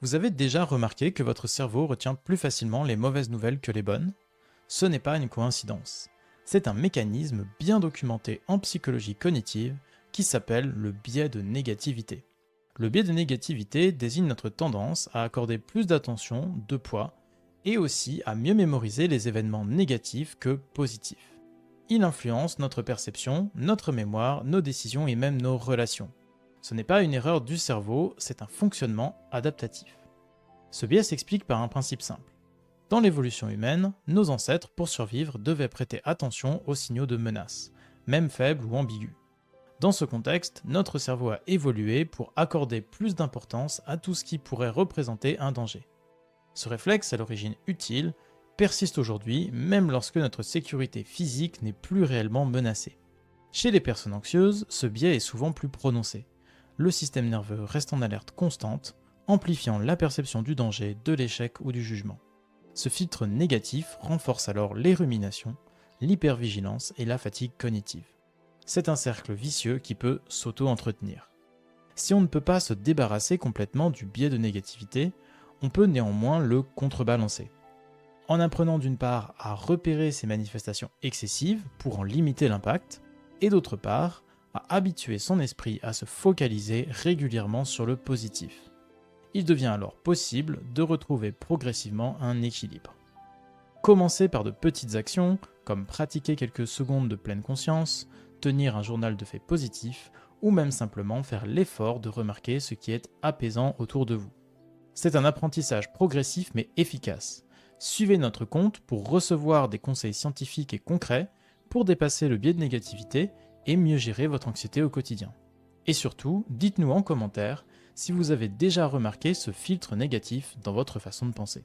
Vous avez déjà remarqué que votre cerveau retient plus facilement les mauvaises nouvelles que les bonnes? Ce n'est pas une coïncidence. C'est un mécanisme bien documenté en psychologie cognitive qui s'appelle le biais de négativité. Le biais de négativité désigne notre tendance à accorder plus d'attention, de poids, et aussi à mieux mémoriser les événements négatifs que positifs. Il influence notre perception, notre mémoire, nos décisions et même nos relations. Ce n'est pas une erreur du cerveau, c'est un fonctionnement adaptatif. Ce biais s'explique par un principe simple. Dans l'évolution humaine, nos ancêtres, pour survivre, devaient prêter attention aux signaux de menace, même faibles ou ambigus. Dans ce contexte, notre cerveau a évolué pour accorder plus d'importance à tout ce qui pourrait représenter un danger. Ce réflexe, à l'origine utile, persiste aujourd'hui même lorsque notre sécurité physique n'est plus réellement menacée. Chez les personnes anxieuses, ce biais est souvent plus prononcé. Le système nerveux reste en alerte constante, amplifiant la perception du danger, de l'échec ou du jugement. Ce filtre négatif renforce alors les ruminations, l'hypervigilance et la fatigue cognitive. C'est un cercle vicieux qui peut s'auto-entretenir. Si on ne peut pas se débarrasser complètement du biais de négativité, on peut néanmoins le contrebalancer. En apprenant d'une part à repérer ces manifestations excessives pour en limiter l'impact, et d'autre part à habituer son esprit à se focaliser régulièrement sur le positif. Il devient alors possible de retrouver progressivement un équilibre. Commencer par de petites actions, comme pratiquer quelques secondes de pleine conscience, tenir un journal de faits positifs, ou même simplement faire l'effort de remarquer ce qui est apaisant autour de vous. C'est un apprentissage progressif mais efficace. Suivez notre compte pour recevoir des conseils scientifiques et concrets pour dépasser le biais de négativité et mieux gérer votre anxiété au quotidien. Et surtout, dites-nous en commentaire si vous avez déjà remarqué ce filtre négatif dans votre façon de penser.